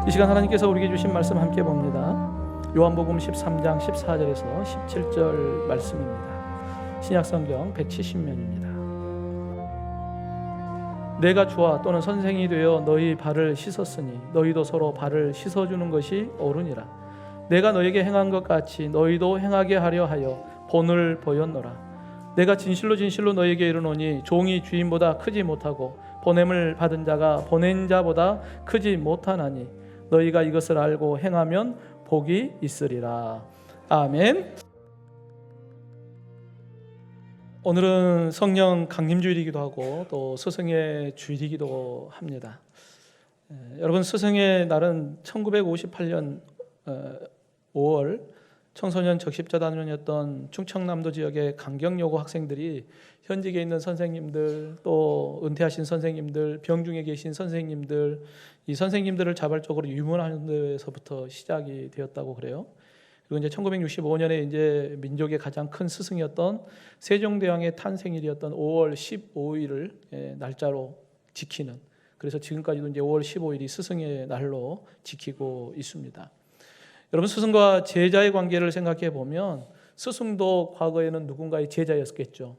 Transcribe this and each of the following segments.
이 시간 하나님께서 우리에게 주신 말씀 함께 봅니다. 요한복음 13장 14절에서 17절 말씀입니다. 신약성경 170면입니다. 내가 주와 또는 선생이 되어 너희 발을 씻었으니 너희도 서로 발을 씻어주는 것이 옳으니라. 내가 너에게 행한 것 같이 너희도 행하게 하려 하여 본을 보였노라. 내가 진실로 진실로 너에게 이르노니 종이 주인보다 크지 못하고 보냄을 받은 자가 보낸 자보다 크지 못하나니 너희가 이것을 알고 행하면 복이 있으리라. 아멘. 오늘은 성령 강림주일이기도 하고 또 스승의 주일이기도 합니다. 여러분, 스승의 날은 1958년 5월 청소년 적십자단원이었던 충청남도 지역의 강경여고 학생들이 현직에 있는 선생님들, 또 은퇴하신 선생님들, 병중에 계신 선생님들, 이 선생님들을 자발적으로 유문하는 데서부터 시작이 되었다고 그래요. 그리고 이제 1965년에 이제 민족의 가장 큰 스승이었던 세종대왕의 탄생일이었던 5월 15일을 날짜로 지키는, 그래서 지금까지도 이제 5월 15일이 스승의 날로 지키고 있습니다. 여러분, 스승과 제자의 관계를 생각해 보면 스승도 과거에는 누군가의 제자였겠죠.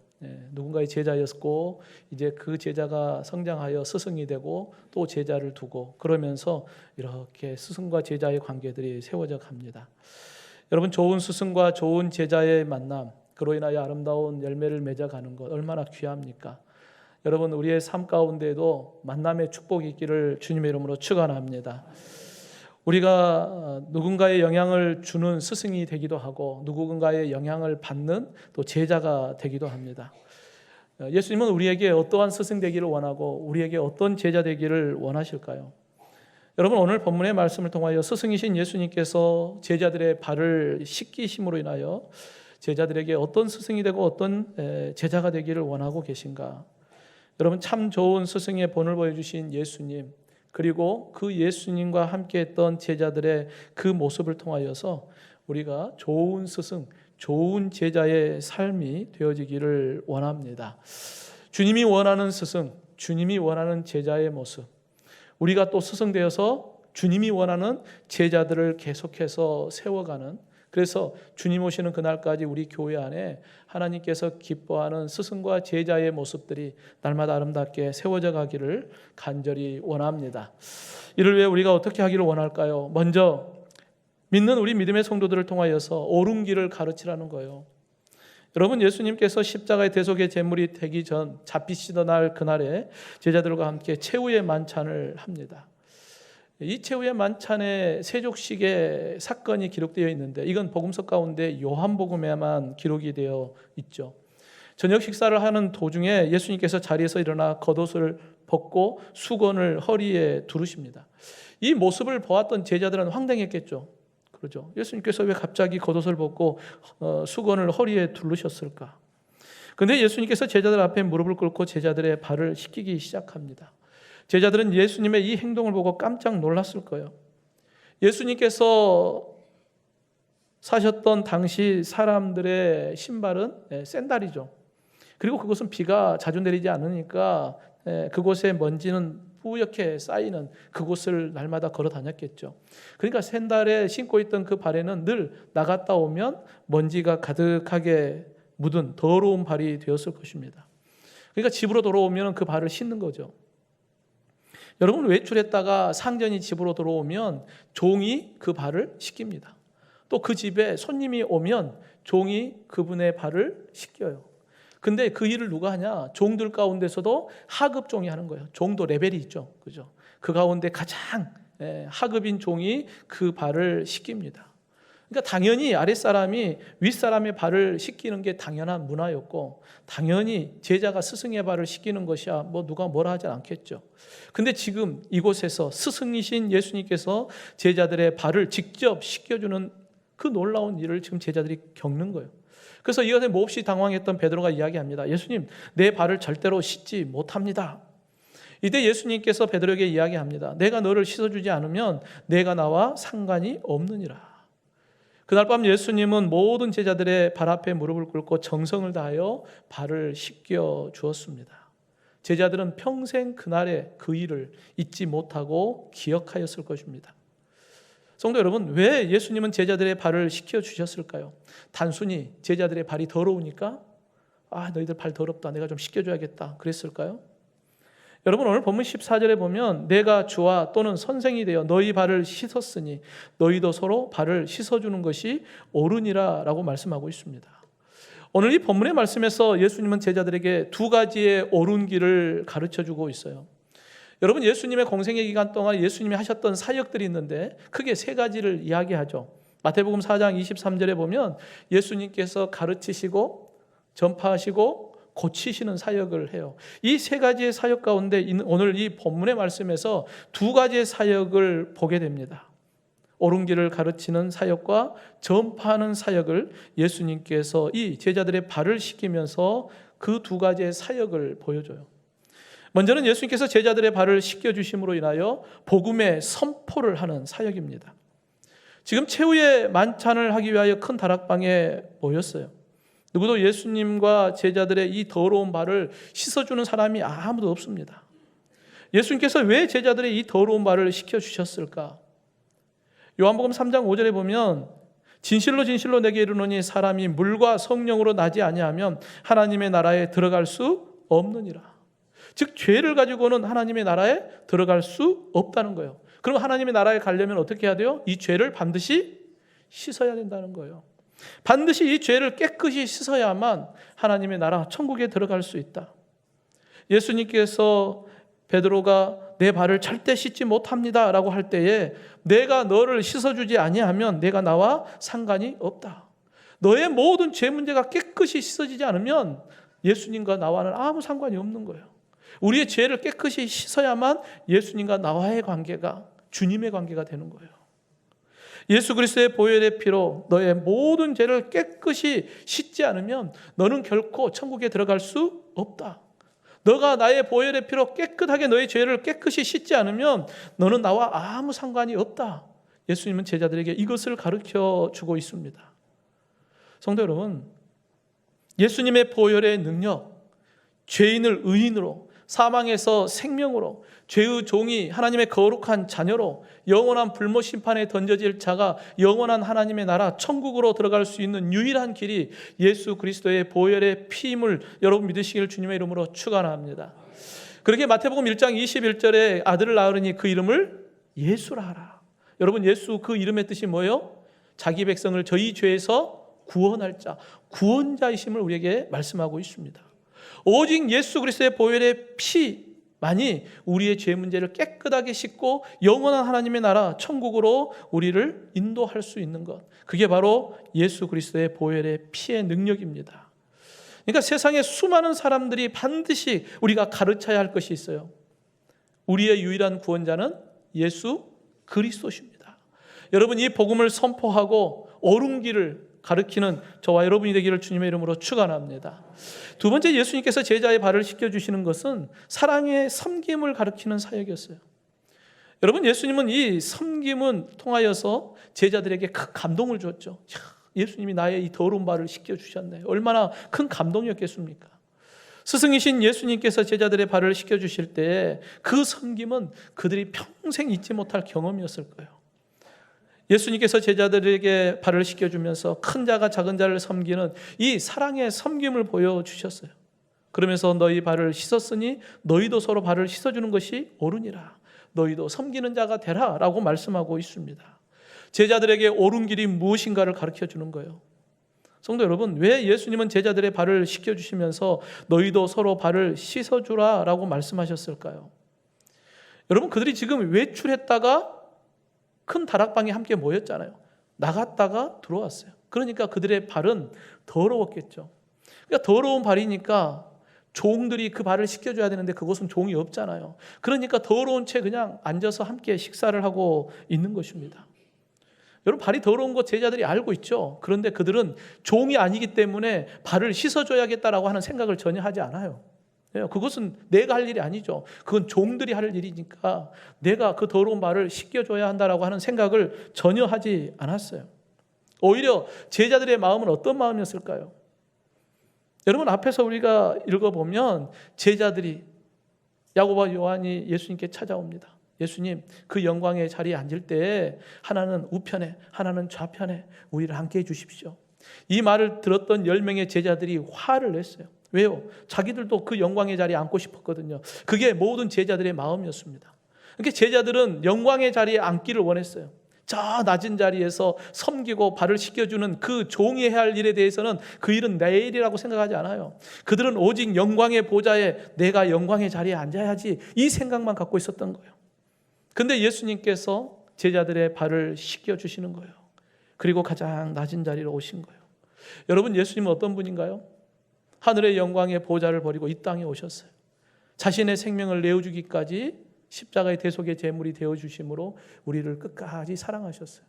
누군가의 제자였고 이제 그 제자가 성장하여 스승이 되고 또 제자를 두고 그러면서 이렇게 스승과 제자의 관계들이 세워져 갑니다. 여러분, 좋은 스승과 좋은 제자의 만남, 그로 인하여 아름다운 열매를 맺어가는 것 얼마나 귀합니까? 여러분, 우리의 삶 가운데에도 만남의 축복이 있기를 주님의 이름으로 축원합니다. 우리가 누군가의 영향을 주는 스승이 되기도 하고 누군가의 영향을 받는 또 제자가 되기도 합니다. 예수님은 우리에게 어떠한 스승 되기를 원하고 우리에게 어떤 제자 되기를 원하실까요? 여러분, 오늘 본문의 말씀을 통하여 스승이신 예수님께서 제자들의 발을 씻기심으로 인하여 제자들에게 어떤 스승이 되고 어떤 제자가 되기를 원하고 계신가? 여러분, 참 좋은 스승의 본을 보여주신 예수님, 그리고 그 예수님과 함께했던 제자들의 그 모습을 통하여서 우리가 좋은 스승, 좋은 제자의 삶이 되어지기를 원합니다. 주님이 원하는 스승, 주님이 원하는 제자의 모습, 우리가 또 스승 되어서 주님이 원하는 제자들을 계속해서 세워가는, 그래서 주님 오시는 그날까지 우리 교회 안에 하나님께서 기뻐하는 스승과 제자의 모습들이 날마다 아름답게 세워져 가기를 간절히 원합니다. 이를 위해 우리가 어떻게 하기를 원할까요? 먼저 믿는 우리 믿음의 성도들을 통하여서 옳은 길을 가르치라는 거예요. 여러분, 예수님께서 십자가의 대속의 제물이 되기 전 잡히시던 날, 그날에 제자들과 함께 최후의 만찬을 합니다. 이 최후의 만찬의 세족식의 사건이 기록되어 있는데 이건 복음서 가운데 요한복음에만 기록이 되어 있죠. 저녁 식사를 하는 도중에 예수님께서 자리에서 일어나 겉옷을 벗고 수건을 허리에 두르십니다. 이 모습을 보았던 제자들은 황당했겠죠. 그렇죠. 예수님께서 왜 갑자기 겉옷을 벗고 수건을 허리에 두르셨을까? 그런데 예수님께서 제자들 앞에 무릎을 꿇고 제자들의 발을 씻기기 시작합니다. 제자들은 예수님의 이 행동을 보고 깜짝 놀랐을 거예요. 예수님께서 사셨던 당시 사람들의 신발은 샌달이죠. 그리고 그것은 비가 자주 내리지 않으니까 그곳에 먼지는 뿌옇게 쌓이는 그곳을 날마다 걸어 다녔겠죠. 그러니까 샌달에 신고 있던 그 발에는 늘 나갔다 오면 먼지가 가득하게 묻은 더러운 발이 되었을 것입니다. 그러니까 집으로 돌아오면 그 발을 씻는 거죠. 여러분, 외출했다가 상전이 집으로 들어오면 종이 그 발을 씻깁니다. 또 그 집에 손님이 오면 종이 그분의 발을 씻겨요. 근데 그 일을 누가 하냐? 종들 가운데서도 하급 종이 하는 거예요. 종도 레벨이 있죠. 그죠? 그 가운데 가장 하급인 종이 그 발을 씻깁니다. 그러니까 당연히 아랫사람이 윗사람의 발을 씻기는 게 당연한 문화였고 당연히 제자가 스승의 발을 씻기는 것이야 뭐 누가 뭐라 하지 않겠죠. 근데 지금 이곳에서 스승이신 예수님께서 제자들의 발을 직접 씻겨주는 그 놀라운 일을 지금 제자들이 겪는 거예요. 그래서 이것에 몹시 당황했던 베드로가 이야기합니다. 예수님, 내 발을 절대로 씻지 못합니다. 이때 예수님께서 베드로에게 이야기합니다. 내가 너를 씻어주지 않으면 내가 나와 상관이 없느니라. 그날 밤 예수님은 모든 제자들의 발 앞에 무릎을 꿇고 정성을 다하여 발을 씻겨 주었습니다. 제자들은 평생 그날의 그 일을 잊지 못하고 기억하였을 것입니다. 성도 여러분, 왜 예수님은 제자들의 발을 씻겨주셨을까요? 단순히 제자들의 발이 더러우니까 너희들 발 더럽다, 내가 좀 씻겨줘야겠다 그랬을까요? 여러분, 오늘 본문 14절에 보면 내가 주와 또는 선생이 되어 너희 발을 씻었으니 너희도 서로 발을 씻어주는 것이 옳으니라 라고 말씀하고 있습니다. 오늘 이 본문의 말씀에서 예수님은 제자들에게 두 가지의 옳은 길을 가르쳐주고 있어요. 여러분, 예수님의 공생의 기간 동안 예수님이 하셨던 사역들이 있는데 크게 세 가지를 이야기하죠. 마태복음 4장 23절에 보면 예수님께서 가르치시고 전파하시고 고치시는 사역을 해요. 이 세 가지의 사역 가운데 오늘 이 본문의 말씀에서 두 가지의 사역을 보게 됩니다. 옳은 길을 가르치는 사역과 전파하는 사역을 예수님께서 이 제자들의 발을 씻기면서 그 두 가지의 사역을 보여줘요. 먼저는 예수님께서 제자들의 발을 씻겨주심으로 인하여 복음의 선포를 하는 사역입니다. 지금 최후의 만찬을 하기 위하여 큰 다락방에 모였어요. 누구도 예수님과 제자들의 이 더러운 발을 씻어주는 사람이 아무도 없습니다. 예수님께서 왜 제자들의 이 더러운 발을 씻겨주셨을까? 요한복음 3장 5절에 보면 진실로 진실로 내게 이르노니 사람이 물과 성령으로 나지 아니하면 하나님의 나라에 들어갈 수 없느니라. 즉 죄를 가지고는 하나님의 나라에 들어갈 수 없다는 거예요. 그럼 하나님의 나라에 가려면 어떻게 해야 돼요? 이 죄를 반드시 씻어야 된다는 거예요. 반드시 이 죄를 깨끗이 씻어야만 하나님의 나라 천국에 들어갈 수 있다. 예수님께서 베드로가 내 발을 절대 씻지 못합니다 라고 할 때에 내가 너를 씻어주지 아니하면 내가 나와 상관이 없다. 너의 모든 죄 문제가 깨끗이 씻어지지 않으면 예수님과 나와는 아무 상관이 없는 거예요. 우리의 죄를 깨끗이 씻어야만 예수님과 나와의 관계가 주님의 관계가 되는 거예요. 예수 그리스도의 보혈의 피로 너의 모든 죄를 깨끗이 씻지 않으면 너는 결코 천국에 들어갈 수 없다. 너가 나의 보혈의 피로 깨끗하게 너의 죄를 깨끗이 씻지 않으면 너는 나와 아무 상관이 없다. 예수님은 제자들에게 이것을 가르쳐 주고 있습니다. 성도 여러분, 예수님의 보혈의 능력, 죄인을 의인으로, 사망에서 생명으로, 죄의 종이 하나님의 거룩한 자녀로, 영원한 불못 심판에 던져질 자가 영원한 하나님의 나라 천국으로 들어갈 수 있는 유일한 길이 예수 그리스도의 보혈의 피임을 여러분 믿으시길 주님의 이름으로 축원합니다. 그렇게 마태복음 1장 21절에 아들을 낳으니 그 이름을 예수라 하라. 여러분, 예수 그 이름의 뜻이 뭐예요? 자기 백성을 저희 죄에서 구원할 자, 구원자이심을 우리에게 말씀하고 있습니다. 오직 예수 그리스도의 보혈의 피만이 우리의 죄 문제를 깨끗하게 씻고 영원한 하나님의 나라 천국으로 우리를 인도할 수 있는 것, 그게 바로 예수 그리스도의 보혈의 피의 능력입니다. 그러니까 세상에 수많은 사람들이 반드시 우리가 가르쳐야 할 것이 있어요. 우리의 유일한 구원자는 예수 그리스도십니다. 여러분, 이 복음을 선포하고 옳은 길을 가르치는 저와 여러분이 되기를 주님의 이름으로 축원합니다. 두 번째, 예수님께서 제자의 발을 씻겨주시는 것은 사랑의 섬김을 가르치는 사역이었어요. 여러분, 예수님은 이 섬김을 통하여서 제자들에게 큰 감동을 줬죠. 예수님이 나의 이 더러운 발을 씻겨주셨네. 얼마나 큰 감동이었겠습니까? 스승이신 예수님께서 제자들의 발을 씻겨주실 때 그 섬김은 그들이 평생 잊지 못할 경험이었을 거예요. 예수님께서 제자들에게 발을 씻겨주면서 큰 자가 작은 자를 섬기는 이 사랑의 섬김을 보여주셨어요. 그러면서 너희 발을 씻었으니 너희도 서로 발을 씻어주는 것이 옳으니라. 너희도 섬기는 자가 되라 라고 말씀하고 있습니다. 제자들에게 옳은 길이 무엇인가를 가르쳐주는 거예요. 성도 여러분, 왜 예수님은 제자들의 발을 씻겨주시면서 너희도 서로 발을 씻어주라 라고 말씀하셨을까요? 여러분, 그들이 지금 외출했다가 큰 다락방에 함께 모였잖아요. 나갔다가 들어왔어요. 그러니까 그들의 발은 더러웠겠죠. 그러니까 더러운 발이니까 종들이 그 발을 씻겨줘야 되는데 그곳은 종이 없잖아요. 그러니까 더러운 채 그냥 앉아서 함께 식사를 하고 있는 것입니다. 여러분, 발이 더러운 거 제자들이 알고 있죠. 그런데 그들은 종이 아니기 때문에 발을 씻어줘야겠다라고 하는 생각을 전혀 하지 않아요. 그것은 내가 할 일이 아니죠. 그건 종들이 할 일이니까 내가 그 더러운 발을 씻겨줘야 한다라고 하는 생각을 전혀 하지 않았어요. 오히려 제자들의 마음은 어떤 마음이었을까요? 여러분, 앞에서 우리가 읽어보면 제자들이, 야고보와 요한이 예수님께 찾아옵니다. 예수님, 그 영광의 자리에 앉을 때 하나는 우편에, 하나는 좌편에 우리를 함께 해 주십시오. 이 말을 들었던 10명의 제자들이 화를 냈어요. 왜요? 자기들도 그 영광의 자리에 앉고 싶었거든요. 그게 모든 제자들의 마음이었습니다. 그러니까 제자들은 영광의 자리에 앉기를 원했어요. 저 낮은 자리에서 섬기고 발을 씻겨주는 그 종이 해야 할 일에 대해서는 그 일은 내 일이라고 생각하지 않아요. 그들은 오직 영광의 보좌에 내가 영광의 자리에 앉아야지, 이 생각만 갖고 있었던 거예요. 근데 예수님께서 제자들의 발을 씻겨주시는 거예요. 그리고 가장 낮은 자리로 오신 거예요. 여러분, 예수님은 어떤 분인가요? 하늘의 영광의 보좌를 버리고 이 땅에 오셨어요. 자신의 생명을 내어주기까지 십자가의 대속의 제물이 되어주심으로 우리를 끝까지 사랑하셨어요.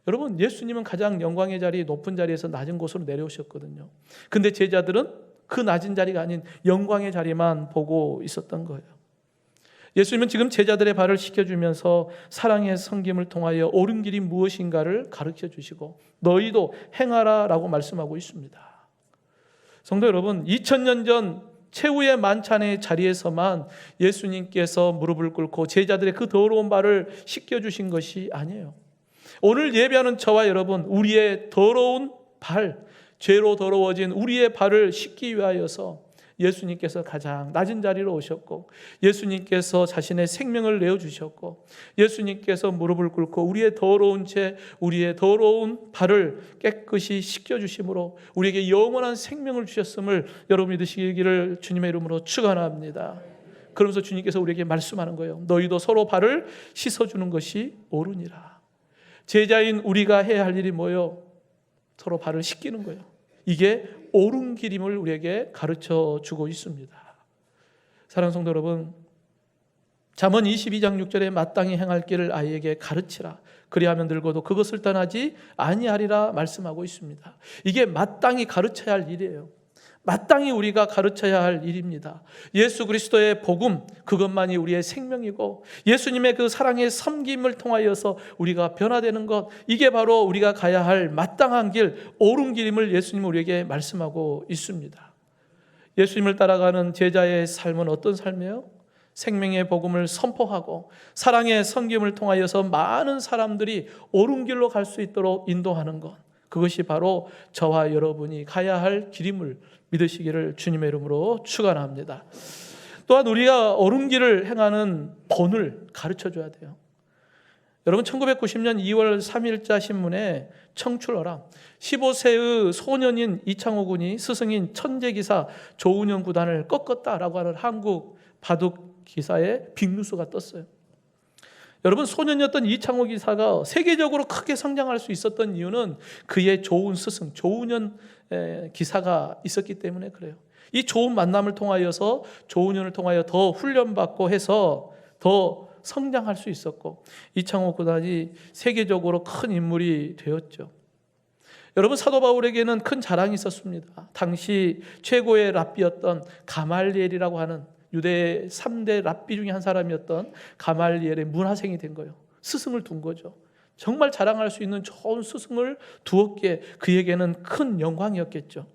여러분, 예수님은 가장 영광의 자리, 높은 자리에서 낮은 곳으로 내려오셨거든요. 근데 제자들은 그 낮은 자리가 아닌 영광의 자리만 보고 있었던 거예요. 예수님은 지금 제자들의 발을 씻겨주면서 사랑의 섬김을 통하여 옳은 길이 무엇인가를 가르쳐 주시고 너희도 행하라 라고 말씀하고 있습니다. 성도 여러분, 2000년 전 최후의 만찬의 자리에서만 예수님께서 무릎을 꿇고 제자들의 그 더러운 발을 씻겨주신 것이 아니에요. 오늘 예배하는 저와 여러분, 우리의 더러운 발, 죄로 더러워진 우리의 발을 씻기 위하여서 예수님께서 가장 낮은 자리로 오셨고, 예수님께서 자신의 생명을 내어주셨고, 예수님께서 무릎을 꿇고 우리의 더러운 죄, 우리의 더러운 발을 깨끗이 씻겨주심으로 우리에게 영원한 생명을 주셨음을 여러분 믿으시기를 주님의 이름으로 축원합니다. 그러면서 주님께서 우리에게 말씀하는 거예요. 너희도 서로 발을 씻어주는 것이 옳으니라. 제자인 우리가 해야 할 일이 뭐예요? 서로 발을 씻기는 거예요. 이게 옳은 길임을 우리에게 가르쳐 주고 있습니다. 사랑하는 성도 여러분, 잠언 22장 6절에 마땅히 행할 길을 아이에게 가르치라. 그리하면 늙어도 그것을 떠나지 아니하리라 말씀하고 있습니다. 이게 마땅히 가르쳐야 할 일이에요. 마땅히 우리가 가르쳐야 할 일입니다. 예수 그리스도의 복음, 그것만이 우리의 생명이고 예수님의 그 사랑의 섬김을 통하여서 우리가 변화되는 것, 이게 바로 우리가 가야 할 마땅한 길, 옳은 길임을 예수님은 우리에게 말씀하고 있습니다. 예수님을 따라가는 제자의 삶은 어떤 삶이에요? 생명의 복음을 선포하고 사랑의 섬김을 통하여서 많은 사람들이 옳은 길로 갈 수 있도록 인도하는 것, 그것이 바로 저와 여러분이 가야 할 길임을 믿으시기를 주님의 이름으로 축원합니다. 또한 우리가 옳은 길을 행하는 본을 가르쳐줘야 돼요. 여러분, 1990년 2월 3일자 신문에 청출어람 15세의 소년인 이창호 군이 스승인 천재기사 조은영 구단을 꺾었다라고 하는 한국 바둑 기사에 빅뉴스가 떴어요. 여러분, 소년이었던 이창호 기사가 세계적으로 크게 성장할 수 있었던 이유는 그의 좋은 스승 조은현 기사가 있었기 때문에 그래요. 이 좋은 만남을 통하여서 조은현을 통하여 더 훈련받고 해서 더 성장할 수 있었고, 이창호 구단이 세계적으로 큰 인물이 되었죠. 여러분, 사도 바울에게는 큰 자랑이 있었습니다. 당시 최고의 랍비였던 가말리엘이라고 하는 유대 3대 랍비 중에 한 사람이었던 가말리엘의 문하생이 된 거예요. 스승을 둔 거죠. 정말 자랑할 수 있는 좋은 스승을 두었기에 그에게는 큰 영광이었겠죠.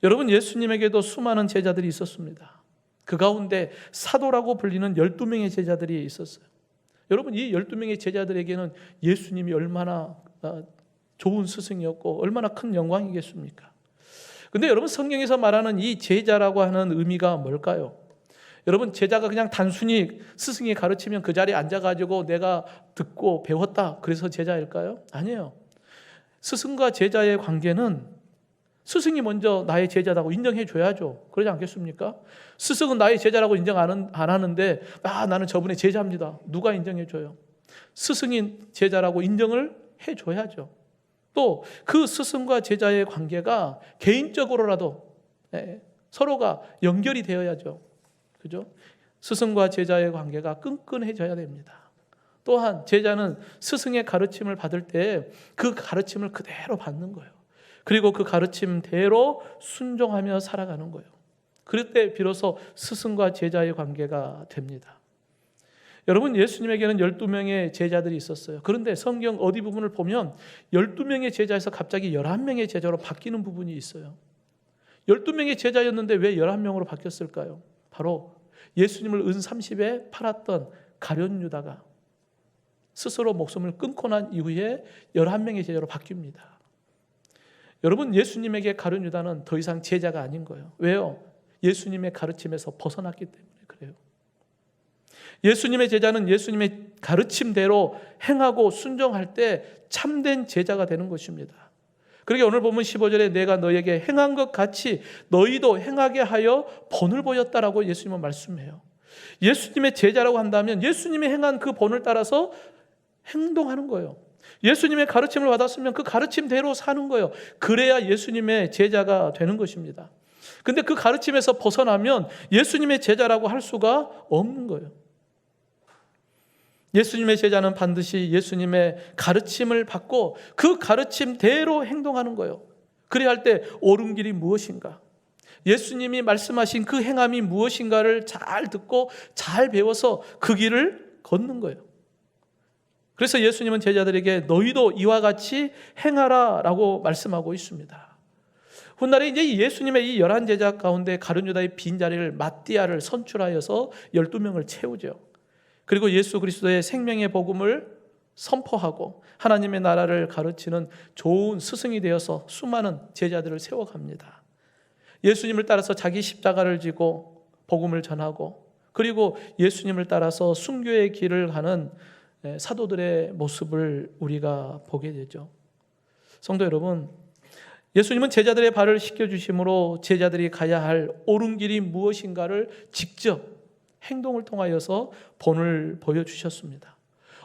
여러분, 예수님에게도 수많은 제자들이 있었습니다. 그 가운데 사도라고 불리는 12명의 제자들이 있었어요. 여러분, 이 12명의 제자들에게는 예수님이 얼마나 좋은 스승이었고 얼마나 큰 영광이겠습니까? 근데 여러분, 성경에서 말하는 이 제자라고 하는 의미가 뭘까요? 여러분, 제자가 그냥 단순히 스승이 가르치면 그 자리에 앉아가지고 내가 듣고 배웠다, 그래서 제자일까요? 아니에요. 스승과 제자의 관계는 스승이 먼저 나의 제자라고 인정해 줘야죠. 그러지 않겠습니까? 스승은 나의 제자라고 인정 안 하는데 나는 저분의 제자입니다. 누가 인정해 줘요? 스승이 제자라고 인정을 해 줘야죠. 또 그 스승과 제자의 관계가 개인적으로라도 서로가 연결이 되어야죠. 그죠? 스승과 제자의 관계가 끈끈해져야 됩니다. 또한 제자는 스승의 가르침을 받을 때 그 가르침을 그대로 받는 거예요. 그리고 그 가르침대로 순종하며 살아가는 거예요. 그럴 때 비로소 스승과 제자의 관계가 됩니다. 여러분, 예수님에게는 12명의 제자들이 있었어요. 그런데 성경 어디 부분을 보면 12명의 제자에서 갑자기 11명의 제자로 바뀌는 부분이 있어요. 12명의 제자였는데 왜 11명으로 바뀌었을까요? 바로 예수님을 은 30에 팔았던 가룟 유다가 스스로 목숨을 끊고 난 이후에 11명의 제자로 바뀝니다. 여러분, 예수님에게 가룟 유다는 더 이상 제자가 아닌 거예요. 왜요? 예수님의 가르침에서 벗어났기 때문에 그래요. 예수님의 제자는 예수님의 가르침대로 행하고 순종할 때 참된 제자가 되는 것입니다. 그러게 오늘 보면 15절에 내가 너에게 행한 것 같이 너희도 행하게 하여 본을 보였다라고 예수님은 말씀해요. 예수님의 제자라고 한다면 예수님이 행한 그 본을 따라서 행동하는 거예요. 예수님의 가르침을 받았으면 그 가르침대로 사는 거예요. 그래야 예수님의 제자가 되는 것입니다. 근데 그 가르침에서 벗어나면 예수님의 제자라고 할 수가 없는 거예요. 예수님의 제자는 반드시 예수님의 가르침을 받고 그 가르침대로 행동하는 거예요. 그래야 할 때 옳은 길이 무엇인가, 예수님이 말씀하신 그 행함이 무엇인가를 잘 듣고 잘 배워서 그 길을 걷는 거예요. 그래서 예수님은 제자들에게 너희도 이와 같이 행하라 라고 말씀하고 있습니다. 훗날에 이제 예수님의 이 11제자 가운데 가룟 유다의 빈자리를 마띠아를 선출하여서 12명을 채우죠. 그리고 예수 그리스도의 생명의 복음을 선포하고 하나님의 나라를 가르치는 좋은 스승이 되어서 수많은 제자들을 세워갑니다. 예수님을 따라서 자기 십자가를 지고 복음을 전하고, 그리고 예수님을 따라서 순교의 길을 가는 사도들의 모습을 우리가 보게 되죠. 성도 여러분, 예수님은 제자들의 발을 씻겨주심으로 제자들이 가야 할 옳은 길이 무엇인가를 직접 행동을 통하여서 본을 보여주셨습니다.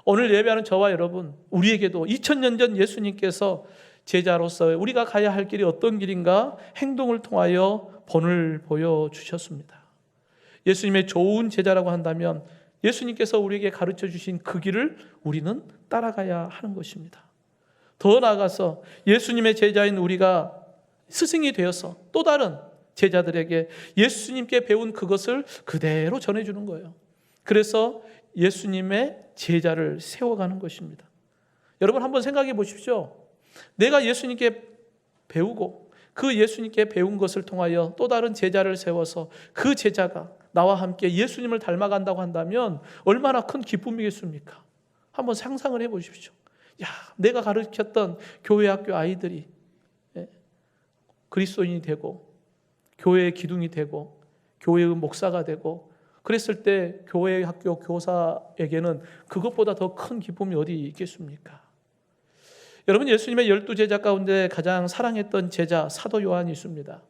오늘 예배하는 저와 여러분, 우리에게도 2000년 전 예수님께서 제자로서 우리가 가야 할 길이 어떤 길인가 행동을 통하여 본을 보여주셨습니다. 예수님의 좋은 제자라고 한다면 예수님께서 우리에게 가르쳐 주신 그 길을 우리는 따라가야 하는 것입니다. 더 나아가서 예수님의 제자인 우리가 스승이 되어서 또 다른 제자들에게 예수님께 배운 그것을 그대로 전해주는 거예요. 그래서 예수님의 제자를 세워가는 것입니다. 여러분 한번 생각해 보십시오. 내가 예수님께 배우고 그 예수님께 배운 것을 통하여 또 다른 제자를 세워서 그 제자가 나와 함께 예수님을 닮아간다고 한다면 얼마나 큰 기쁨이겠습니까? 한번 상상을 해보십시오. 야, 내가 가르쳤던 교회 학교 아이들이 그리스도인이 되고 교회의 기둥이 되고 교회의 목사가 되고 그랬을 때 교회 학교 교사에게는 그것보다 더 큰 기쁨이 어디 있겠습니까? 여러분, 예수님의 12제자 가운데 가장 사랑했던 제자 사도 요한이 있습니다.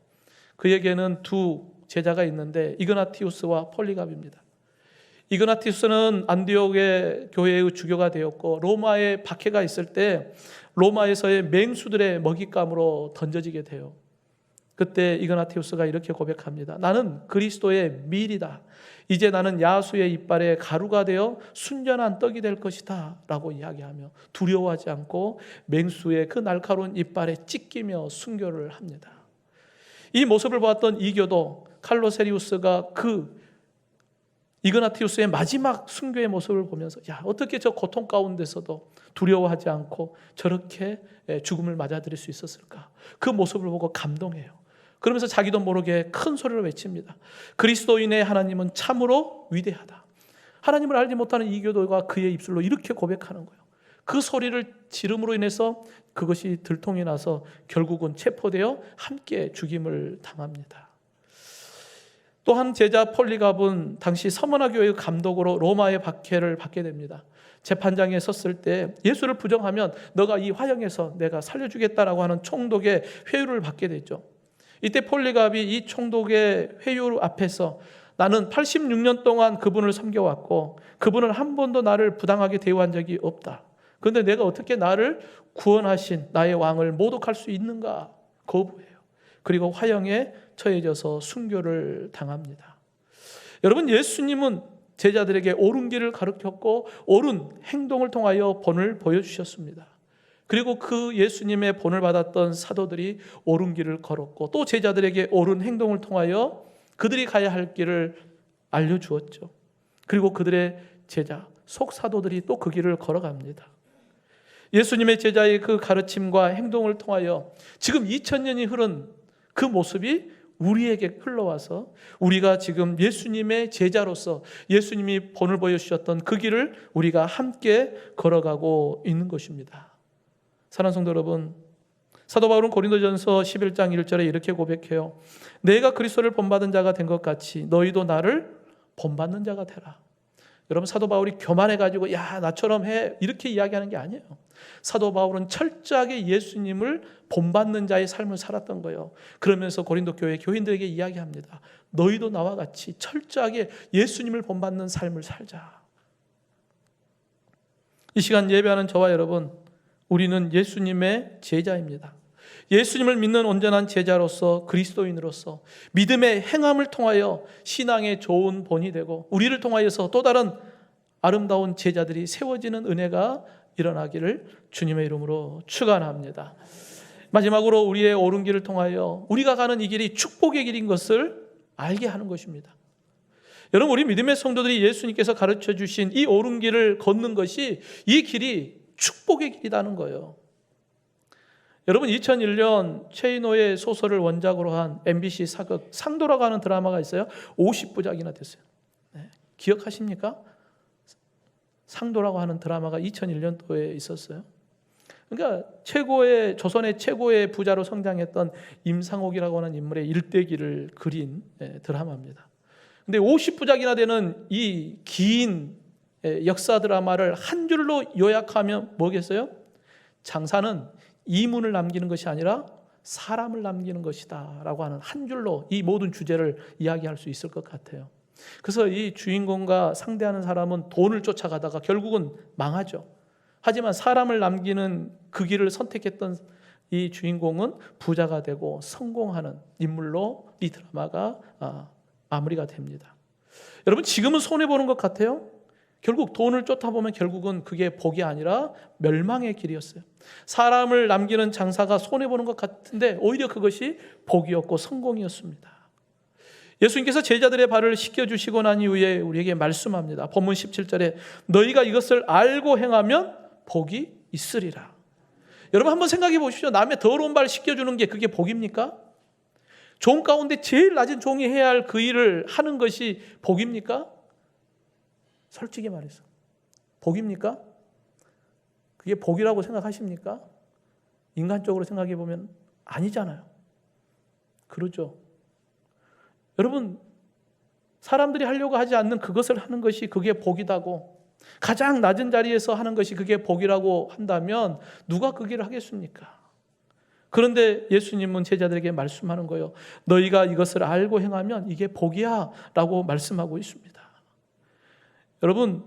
그에게는 두 제자가 있는데 이그나티우스와 폴리갑입니다. 이그나티우스는 안디옥의 교회의 주교가 되었고 로마에 박해가 있을 때 로마에서의 맹수들의 먹잇감으로 던져지게 돼요. 그때 이그나티우스가 이렇게 고백합니다. 나는 그리스도의 밀이다. 이제 나는 야수의 이빨에 가루가 되어 순전한 떡이 될 것이다 라고 이야기하며 두려워하지 않고 맹수의 그 날카로운 이빨에 찢기며 순교를 합니다. 이 모습을 보았던 이교도 칼로세리우스가 그 이그나티우스의 마지막 순교의 모습을 보면서 야, 어떻게 저 고통 가운데서도 두려워하지 않고 저렇게 죽음을 맞아들일 수 있었을까? 그 모습을 보고 감동해요. 그러면서 자기도 모르게 큰 소리로 외칩니다. 그리스도인의 하나님은 참으로 위대하다. 하나님을 알지 못하는 이교도가 그의 입술로 이렇게 고백하는 거예요. 그 소리를 지름으로 인해서 그것이 들통이 나서 결국은 체포되어 함께 죽임을 당합니다. 또 한 제자 폴리갑은 당시 서머나 교회의 감독으로 로마의 박해를 받게 됩니다. 재판장에 섰을 때 예수를 부정하면 너가 이 화형에서 내가 살려주겠다라고 하는 총독의 회유를 받게 되죠. 이때 폴리갑이 이 총독의 회유 앞에서 나는 86년 동안 그분을 섬겨왔고 그분은 한 번도 나를 부당하게 대우한 적이 없다. 그런데 내가 어떻게 나를 구원하신 나의 왕을 모독할 수 있는가 거부해요. 그리고 화형에 처해져서 순교를 당합니다. 여러분, 예수님은 제자들에게 옳은 길을 가르쳤고 옳은 행동을 통하여 본을 보여주셨습니다. 그리고 그 예수님의 본을 받았던 사도들이 옳은 길을 걸었고 또 제자들에게 옳은 행동을 통하여 그들이 가야 할 길을 알려주었죠. 그리고 그들의 제자 속사도들이 또 그 길을 걸어갑니다. 예수님의 제자의 그 가르침과 행동을 통하여 지금 2000년이 흐른 그 모습이 우리에게 흘러와서 우리가 지금 예수님의 제자로서 예수님이 본을 보여주셨던 그 길을 우리가 함께 걸어가고 있는 것입니다. 사랑하는 성도 여러분, 사도 바울은 고린도전서 11장 1절에 이렇게 고백해요. 내가 그리스도를 본받은 자가 된 것 같이 너희도 나를 본받는 자가 되라. 여러분, 사도 바울이 교만해가지고 야 나처럼 해 이렇게 이야기하는 게 아니에요. 사도 바울은 철저하게 예수님을 본받는 자의 삶을 살았던 거예요. 그러면서 고린도 교회 교인들에게 이야기합니다. 너희도 나와 같이 철저하게 예수님을 본받는 삶을 살자. 이 시간 예배하는 저와 여러분, 우리는 예수님의 제자입니다. 예수님을 믿는 온전한 제자로서, 그리스도인으로서 믿음의 행함을 통하여 신앙의 좋은 본이 되고 우리를 통하여서 또 다른 아름다운 제자들이 세워지는 은혜가 일어나기를 주님의 이름으로 축원합니다. 마지막으로 우리의 옳은 길을 통하여 우리가 가는 이 길이 축복의 길인 것을 알게 하는 것입니다. 여러분, 우리 믿음의 성도들이 예수님께서 가르쳐 주신 이 옳은 길을 걷는 것이 이 길이 축복의 길이라는 거예요. 여러분, 2001년 최인호의 소설을 원작으로 한 MBC 사극 상도라고 하는 드라마가 있어요. 50부작이나 됐어요. 네. 기억하십니까? 상도라고 하는 드라마가 2001년도에 있었어요. 그러니까 조선의 최고의 부자로 성장했던 임상옥이라고 하는 인물의 일대기를 그린 드라마입니다. 근데 50부작이나 되는 이 긴 역사 드라마를 한 줄로 요약하면 뭐겠어요? 장사는 이문을 남기는 것이 아니라 사람을 남기는 것이다 라고 하는 한 줄로 이 모든 주제를 이야기할 수 있을 것 같아요. 그래서 이 주인공과 상대하는 사람은 돈을 쫓아가다가 결국은 망하죠. 하지만 사람을 남기는 그 길을 선택했던 이 주인공은 부자가 되고 성공하는 인물로 이 드라마가 마무리가 됩니다. 여러분, 지금은 손해보는 것 같아요. 결국 돈을 쫓다 보면 결국은 그게 복이 아니라 멸망의 길이었어요. 사람을 남기는 장사가 손해보는 것 같은데 오히려 그것이 복이었고 성공이었습니다. 예수님께서 제자들의 발을 씻겨주시고 난 이후에 우리에게 말씀합니다. 본문 17절에 너희가 이것을 알고 행하면 복이 있으리라. 여러분, 한번 생각해 보십시오. 남의 더러운 발 씻겨주는 게 그게 복입니까? 종 가운데 제일 낮은 종이 해야 할 그 일을 하는 것이 복입니까? 솔직히 말해서 복입니까? 그게 복이라고 생각하십니까? 인간적으로 생각해 보면 아니잖아요. 그러죠. 여러분, 사람들이 하려고 하지 않는 그것을 하는 것이 그게 복이다고, 가장 낮은 자리에서 하는 것이 그게 복이라고 한다면 누가 그 길을 하겠습니까? 그런데 예수님은 제자들에게 말씀하는 거예요. 너희가 이것을 알고 행하면 이게 복이야 라고 말씀하고 있습니다. 여러분,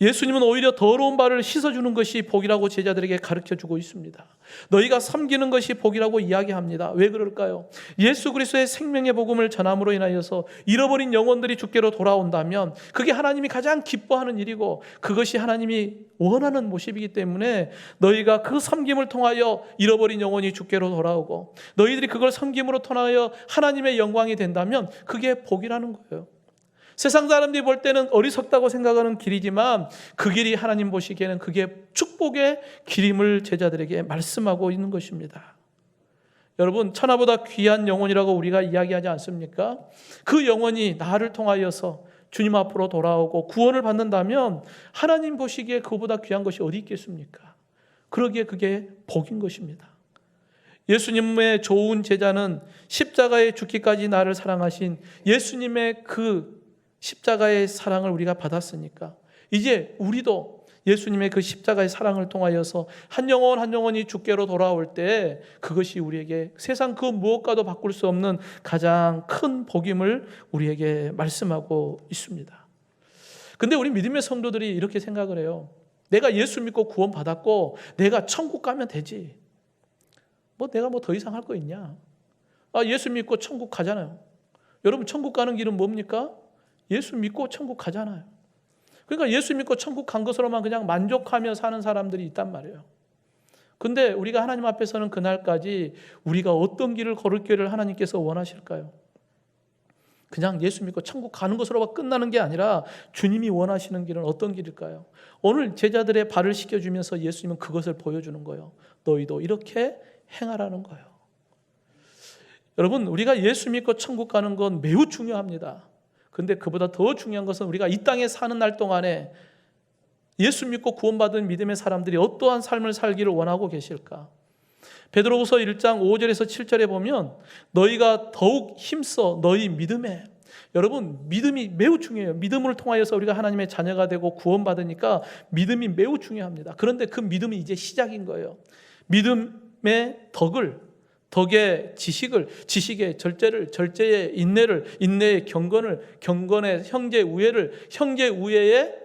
예수님은 오히려 더러운 발을 씻어주는 것이 복이라고 제자들에게 가르쳐주고 있습니다. 너희가 섬기는 것이 복이라고 이야기합니다. 왜 그럴까요? 예수 그리스도의 생명의 복음을 전함으로 인하여서 잃어버린 영혼들이 주께로 돌아온다면 그게 하나님이 가장 기뻐하는 일이고 그것이 하나님이 원하는 모습이기 때문에 너희가 그 섬김을 통하여 잃어버린 영혼이 주께로 돌아오고 너희들이 그걸 섬김으로 통하여 하나님의 영광이 된다면 그게 복이라는 거예요. 세상 사람들이 볼 때는 어리석다고 생각하는 길이지만 그 길이 하나님 보시기에는 그게 축복의 길임을 제자들에게 말씀하고 있는 것입니다. 여러분, 천하보다 귀한 영혼이라고 우리가 이야기하지 않습니까? 그 영혼이 나를 통하여서 주님 앞으로 돌아오고 구원을 받는다면 하나님 보시기에 그보다 귀한 것이 어디 있겠습니까? 그러기에 그게 복인 것입니다. 예수님의 좋은 제자는 십자가에 죽기까지 나를 사랑하신 예수님의 그 십자가의 사랑을 우리가 받았으니까 이제 우리도 예수님의 그 십자가의 사랑을 통하여서 한 영혼 한 영혼이 주께로 돌아올 때 그것이 우리에게 세상 그 무엇과도 바꿀 수 없는 가장 큰 복임을 우리에게 말씀하고 있습니다. 근데 우리 믿음의 성도들이 이렇게 생각을 해요. 내가 예수 믿고 구원 받았고 내가 천국 가면 되지. 내가 더 이상 할 거 있냐? 예수 믿고 천국 가잖아요. 여러분, 천국 가는 길은 뭡니까? 예수 믿고 천국 가잖아요. 그러니까 예수 믿고 천국 간 것으로만 그냥 만족하며 사는 사람들이 있단 말이에요. 근데 우리가 하나님 앞에서는 그날까지 우리가 어떤 길을 걸을기를 하나님께서 원하실까요? 그냥 예수 믿고 천국 가는 것으로만 끝나는 게 아니라 주님이 원하시는 길은 어떤 길일까요? 오늘 제자들의 발을 씻겨주면서 예수님은 그것을 보여주는 거예요. 너희도 이렇게 행하라는 거예요. 여러분, 우리가 예수 믿고 천국 가는 건 매우 중요합니다. 그런데 그보다 더 중요한 것은 우리가 이 땅에 사는 날 동안에 예수 믿고 구원받은 믿음의 사람들이 어떠한 삶을 살기를 원하고 계실까? 베드로후서 1장 5절에서 7절에 보면 너희가 더욱 힘써 너희 믿음에, 여러분 믿음이 매우 중요해요. 믿음을 통하여서 우리가 하나님의 자녀가 되고 구원받으니까 믿음이 매우 중요합니다. 그런데 그 믿음이 이제 시작인 거예요. 믿음의 덕의 지식을, 지식의 절제를, 절제의 인내를, 인내의 경건을, 경건의 형제 우애를, 형제 우애의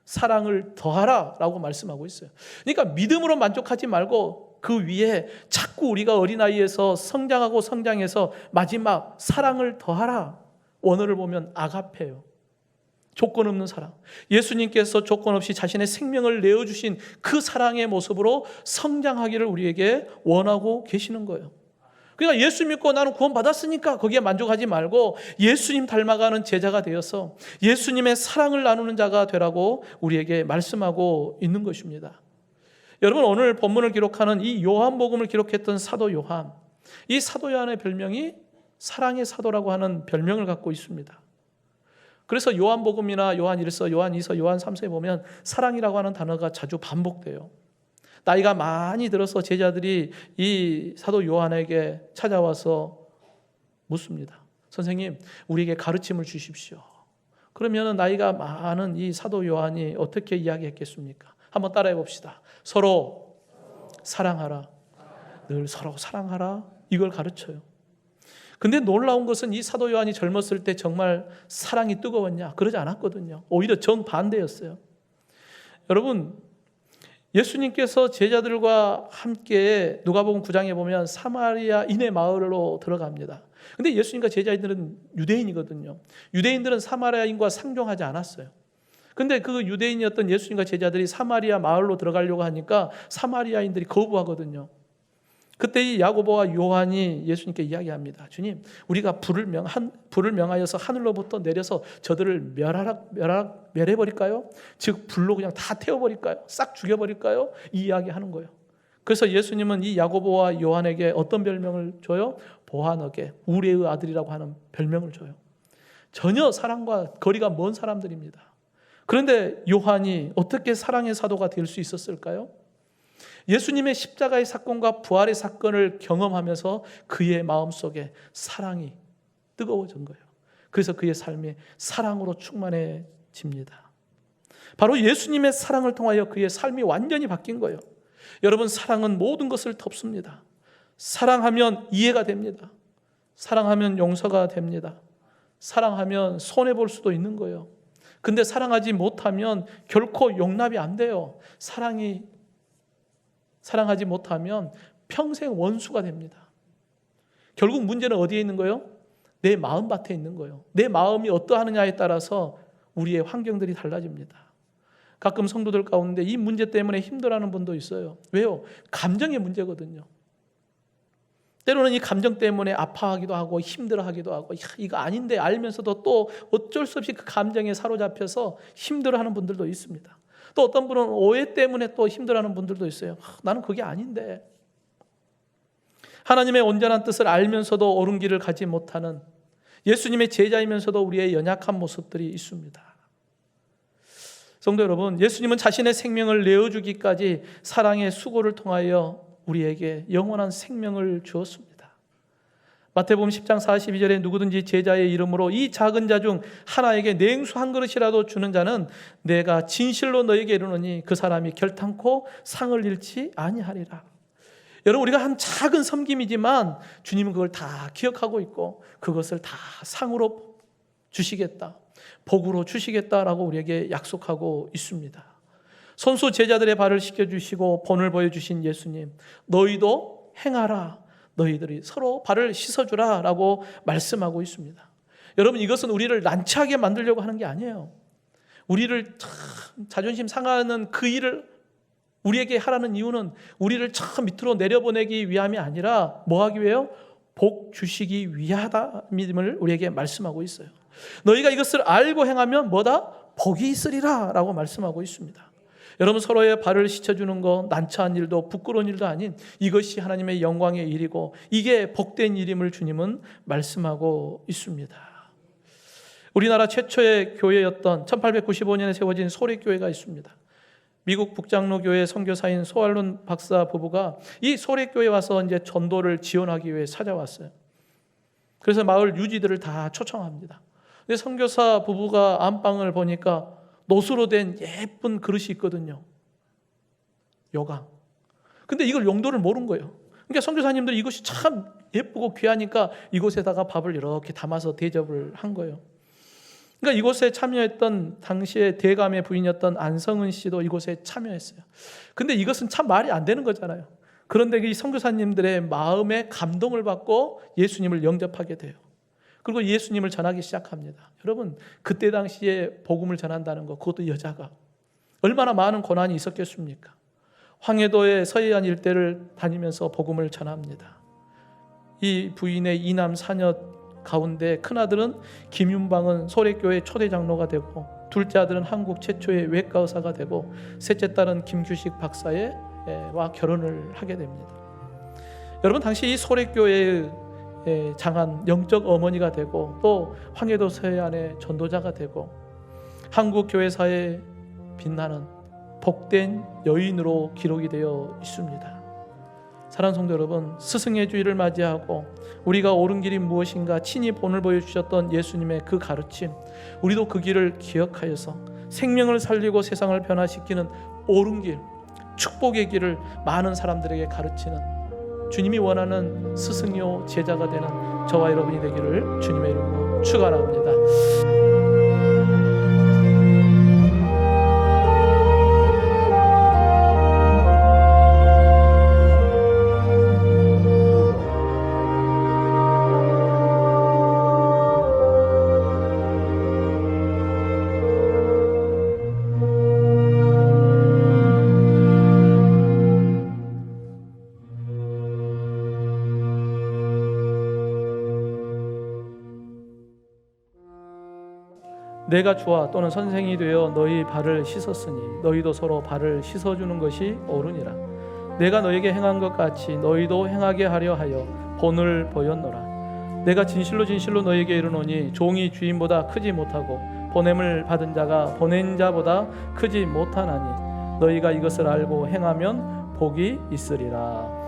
사랑을 더하라 라고 말씀하고 있어요. 그러니까 믿음으로 만족하지 말고 그 위에 자꾸 우리가 어린아이에서 성장해서 마지막 사랑을 더하라. 원어를 보면 아가페요. 조건 없는 사랑. 예수님께서 조건 없이 자신의 생명을 내어주신 그 사랑의 모습으로 성장하기를 우리에게 원하고 계시는 거예요. 그러니까 예수 믿고 나는 구원받았으니까 거기에 만족하지 말고 예수님 닮아가는 제자가 되어서 예수님의 사랑을 나누는 자가 되라고 우리에게 말씀하고 있는 것입니다. 여러분, 오늘 본문을 기록하는 이 요한복음을 기록했던 사도 요한, 이 사도 요한의 별명이 사랑의 사도라고 하는 별명을 갖고 있습니다. 그래서 요한복음이나 요한 1서, 요한 2서, 요한 3서에 보면 사랑이라고 하는 단어가 자주 반복돼요. 나이가 많이 들어서 제자들이 이 사도 요한에게 찾아와서 묻습니다. 선생님, 우리에게 가르침을 주십시오. 그러면 나이가 많은 이 사도 요한이 어떻게 이야기했겠습니까? 한번 따라해 봅시다. 서로 사랑하라. 늘 서로 사랑하라. 이걸 가르쳐요. 근데 놀라운 것은 이 사도 요한이 젊었을 때 정말 사랑이 뜨거웠냐? 그러지 않았거든요. 오히려 정반대였어요. 여러분, 예수님께서 제자들과 함께 누가복음 9장에 보면 사마리아인의 마을로 들어갑니다. 근데 예수님과 제자들은 유대인이거든요. 유대인들은 사마리아인과 상종하지 않았어요. 근데 그 유대인이었던 예수님과 제자들이 사마리아 마을로 들어가려고 하니까 사마리아인들이 거부하거든요. 그때 이 야고보와 요한이 예수님께 이야기합니다. 주님, 우리가 불을 명하여서 하늘로부터 내려서 저들을 멸해버릴까요? 즉 불로 그냥 다 태워버릴까요? 싹 죽여버릴까요? 이 이야기하는 거예요. 그래서 예수님은 이 야고보와 요한에게 어떤 별명을 줘요? 보아너게, 우레의 아들이라고 하는 별명을 줘요. 전혀 사랑과 거리가 먼 사람들입니다. 그런데 요한이 어떻게 사랑의 사도가 될 수 있었을까요? 예수님의 십자가의 사건과 부활의 사건을 경험하면서 그의 마음속에 사랑이 뜨거워진 거예요. 그래서 그의 삶이 사랑으로 충만해집니다. 바로 예수님의 사랑을 통하여 그의 삶이 완전히 바뀐 거예요. 여러분, 사랑은 모든 것을 덮습니다. 사랑하면 이해가 됩니다. 사랑하면 용서가 됩니다. 사랑하면 손해볼 수도 있는 거예요. 근데 사랑하지 못하면 결코 용납이 안 돼요. 사랑하지 못하면 평생 원수가 됩니다. 결국 문제는 어디에 있는 거예요? 내 마음밭에 있는 거예요. 내 마음이 어떠하느냐에 따라서 우리의 환경들이 달라집니다. 가끔 성도들 가운데 이 문제 때문에 힘들어하는 분도 있어요. 왜요? 감정의 문제거든요. 때로는 이 감정 때문에 아파하기도 하고 힘들어하기도 하고 이거 아닌데 알면서도 또 어쩔 수 없이 그 감정에 사로잡혀서 힘들어하는 분들도 있습니다. 또 어떤 분은 오해 때문에 또 힘들어하는 분들도 있어요. 나는 그게 아닌데. 하나님의 온전한 뜻을 알면서도 옳은 길을 가지 못하는 예수님의 제자이면서도 우리의 연약한 모습들이 있습니다. 성도 여러분, 예수님은 자신의 생명을 내어주기까지 사랑의 수고를 통하여 우리에게 영원한 생명을 주었습니다. 마태복음 10장 42절에 누구든지 제자의 이름으로 이 작은 자 중 하나에게 냉수 한 그릇이라도 주는 자는 내가 진실로 너에게 이르노니 그 사람이 결탄코 상을 잃지 아니하리라. 여러분, 우리가 한 작은 섬김이지만 주님은 그걸 다 기억하고 있고 그것을 다 상으로 주시겠다, 복으로 주시겠다라고 우리에게 약속하고 있습니다. 손수 제자들의 발을 씻겨주시고 본을 보여주신 예수님, 너희도 행하라. 너희들이 서로 발을 씻어주라 라고 말씀하고 있습니다. 여러분, 이것은 우리를 난처하게 만들려고 하는 게 아니에요. 우리를 자존심 상하는 그 일을 우리에게 하라는 이유는 우리를 참 밑으로 내려보내기 위함이 아니라 뭐 하기 위해요? 복 주시기 위하다임을 우리에게 말씀하고 있어요. 너희가 이것을 알고 행하면 뭐다? 복이 있으리라 라고 말씀하고 있습니다. 여러분, 서로의 발을 씻어주는 거 난처한 일도 부끄러운 일도 아닌 이것이 하나님의 영광의 일이고 이게 복된 일임을 주님은 말씀하고 있습니다. 우리나라 최초의 교회였던 1895년에 세워진 소래교회가 있습니다. 미국 북장로교회 선교사인 소알룬 박사 부부가 이 소래교회에 와서 이제 전도를 지원하기 위해 찾아왔어요. 그래서 마을 유지들을 다 초청합니다. 근데 선교사 부부가 안방을 보니까 노수로 된 예쁜 그릇이 있거든요. 요강. 근데 이걸 용도를 모르는 거예요. 그러니까 선교사님들이 이것이 참 예쁘고 귀하니까 이곳에다가 밥을 이렇게 담아서 대접을 한 거예요. 그러니까 이곳에 참여했던 당시에 대감의 부인이었던 안성은 씨도 이곳에 참여했어요. 근데 이것은 참 말이 안 되는 거잖아요. 그런데 이 선교사님들의 마음에 감동을 받고 예수님을 영접하게 돼요. 그리고 예수님을 전하기 시작합니다. 여러분, 그때 당시에 복음을 전한다는 것, 그것도 여자가 얼마나 많은 고난이 있었겠습니까? 황해도의 서해안 일대를 다니면서 복음을 전합니다. 이 부인의 이남 사녀 가운데 큰아들은 김윤방은 소래교회 초대 장로가 되고, 둘째 아들은 한국 최초의 외과 의사가 되고, 셋째 딸은 김규식 박사와 결혼을 하게 됩니다. 여러분, 당시 이 소래교회의 장한 영적 어머니가 되고, 또 황해도 서해안의 전도자가 되고, 한국 교회사에 빛나는 복된 여인으로 기록이 되어 있습니다. 사랑하는 성도 여러분, 스승의 주일을 맞이하고 우리가 옳은 길이 무엇인가 친히 본을 보여주셨던 예수님의 그 가르침, 우리도 그 길을 기억하여서 생명을 살리고 세상을 변화시키는 옳은 길, 축복의 길을 많은 사람들에게 가르치는 주님이 원하는 스승요 제자가 되는 저와 여러분이 되기를 주님의 이름으로 축원합니다. 내가 주와 또는 선생이 되어 너희 발을 씻었으니 너희도 서로 발을 씻어주는 것이 옳으니라. 내가 너에게 행한 것 같이 너희도 행하게 하려 하여 본을 보였노라. 내가 진실로 진실로 너희에게 이르노니 종이 주인보다 크지 못하고 보냄을 받은 자가 보낸 자보다 크지 못하나니 너희가 이것을 알고 행하면 복이 있으리라.